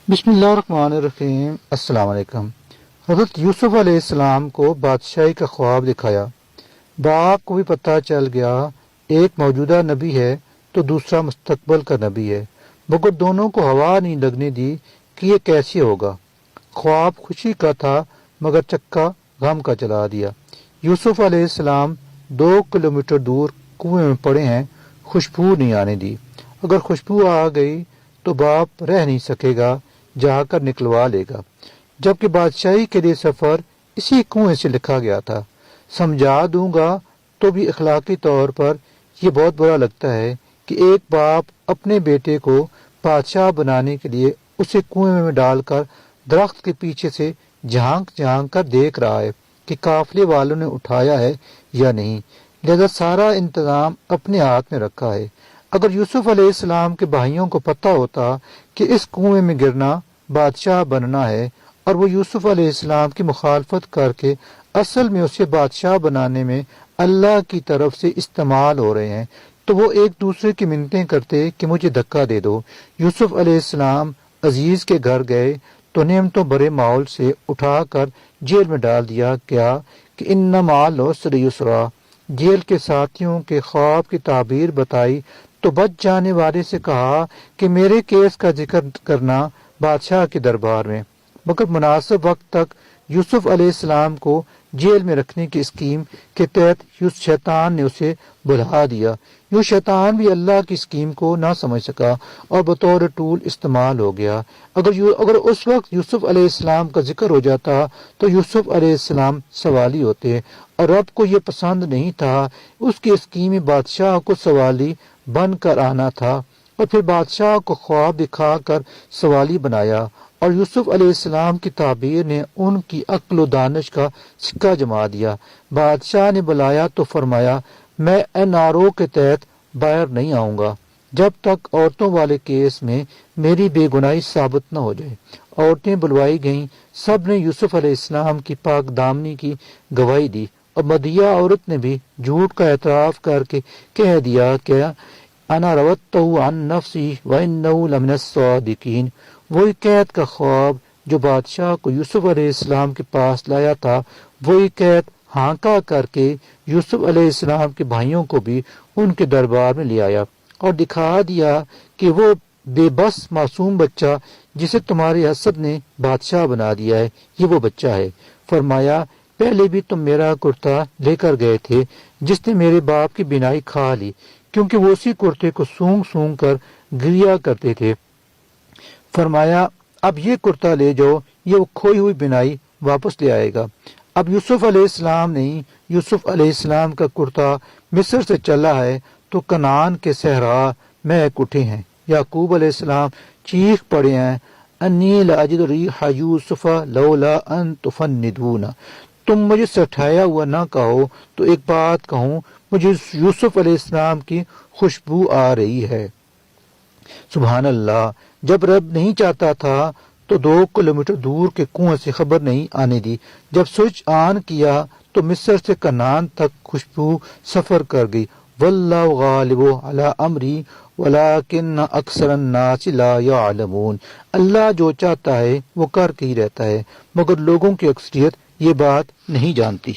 بسم اللہ الرحمن الرحیم۔ السلام علیکم۔ حضرت یوسف علیہ السلام کو بادشاہی کا خواب دکھایا۔ باپ کو بھی پتہ چل گیا ایک موجودہ نبی ہے تو دوسرا مستقبل کا نبی ہے، مگر دونوں کو ہوا نہیں لگنے دی کہ یہ کیسے ہوگا۔ خواب خوشی کا تھا مگر چکا غم کا چلا دیا۔ یوسف علیہ السلام 2 کلومیٹر دور کنویں میں پڑے ہیں، خوشبو نہیں آنے دی۔ اگر خوشبو آ گئی تو باپ رہ نہیں سکے گا، جا کر نکلوا لے گا، جبکہ بادشاہی کے لیے سفر اسی کنویں سے لکھا گیا تھا۔ سمجھا دوں گا تو بھی اخلاقی طور پر یہ بہت برا لگتا ہے کہ ایک باپ اپنے بیٹے کو بادشاہ بنانے کے لیے اسے کنویں میں ڈال کر درخت کے پیچھے سے جھانک جھانک کر دیکھ رہا ہے کہ قافلے والوں نے اٹھایا ہے یا نہیں، لہذا سارا انتظام اپنے ہاتھ میں رکھا ہے۔ اگر یوسف علیہ السلام کے بھائیوں کو پتہ ہوتا کہ اس کنویں میں گرنا بادشاہ بننا ہے اور وہ یوسف علیہ السلام کی مخالفت کر کے اصل میں اسے بادشاہ بنانے میں اللہ کی طرف سے استعمال ہو رہے ہیں، تو وہ ایک دوسرے کی منتیں کرتے کہ مجھے دھکا دے دو۔ یوسف علیہ السلام عزیز کے گھر گئے تو نعمتوں بھرے ماحول سے اٹھا کر جیل میں ڈال دیا کیا کہ ان مع العسر یسرا۔ جیل کے ساتھیوں کے خواب کی تعبیر بتائی تو بچ جانے والے سے کہا کہ میرے کیس کا ذکر کرنا بادشاہ کے دربار میں، مگر مناسب وقت تک یوسف علیہ السلام کو جیل میں رکھنے کی اسکیم کے تحت شیطان نے اسے بھلا دیا۔ یوں شیطان بھی اللہ کی اسکیم کو نہ سمجھ سکا اور بطور ٹول استعمال ہو گیا۔ اگر اس وقت یوسف علیہ السلام کا ذکر ہو جاتا تو یوسف علیہ السلام سوالی ہوتے، اور رب کو یہ پسند نہیں تھا۔ اس کی اسکیم بادشاہ کو سوالی بن کر آنا تھا اور پھر بادشاہ کو خواب دکھا کر سوالی بنایا، اور یوسف علیہ السلام کی تعبیر نے ان کی عقل و دانش کا سکہ جما دیا۔ بادشاہ نے بلایا تو فرمایا میں این آر او کے تحت باہر نہیں آؤں گا جب تک عورتوں والے کیس میں میری بے گناہی ثابت نہ ہو جائے۔ عورتیں بلوائی گئیں، سب نے یوسف علیہ السلام کی پاک دامنی کی گواہی دی، اور مدیہ عورت نے بھی جھوٹ کا اعتراف کر کے کہہ دیا کہ انا روتہ عن نفسی وانہ لمن الصادقین۔ وہی قید کا خواب جو بادشاہ کو یوسف علیہ السلام کے پاس لایا تھا، وہی قید ہانکا کر کے یوسف علیہ السلام کے بھائیوں کو بھی ان کے دربار میں لے آیا اور دکھا دیا کہ وہ بے بس معصوم بچہ جسے تمہاری حسد نے بادشاہ بنا دیا ہے، یہ وہ بچہ ہے۔ فرمایا پہلے بھی تم میرا کرتا لے کر گئے تھے جس نے میرے باپ کی بینائی کھا لی، کیونکہ وہ اسی کرتے کو سونگ سونگ کر گریا کرتے تھے۔ فرمایا اب یہ کرتا لے جاؤ، یہ وہ کھوئی ہوئی بینائی واپس لے آئے گا۔ اب یوسف علیہ السلام نہیں، یوسف علیہ السلام کا کرتا مصر سے چلا ہے تو کنعان کے صحرا مہک اٹھے ہیں۔ یعقوب علیہ السلام چیخ پڑے ہیں انی لاجد ریح یوسف لولا ان تفندون۔ تم مجھے سٹھایا ہوا نہ کہو تو ایک بات کہوں، مجھے یوسف علیہ السلام کی خوشبو آ رہی ہے۔ سبحان اللہ۔ جب رب نہیں چاہتا تھا تو 2 کلومیٹر دور کے کنویں سے خبر نہیں آنے دی، جب سوئچ آن کیا تو مصر سے کنعان تک خوشبو سفر کر گئی۔ واللہ غالب علی امری ولکن اکثر الناس لا یعلمون۔ اللہ جو چاہتا ہے وہ کر کے ہی رہتا ہے، مگر لوگوں کی اکثریت یہ بات نہیں جانتی۔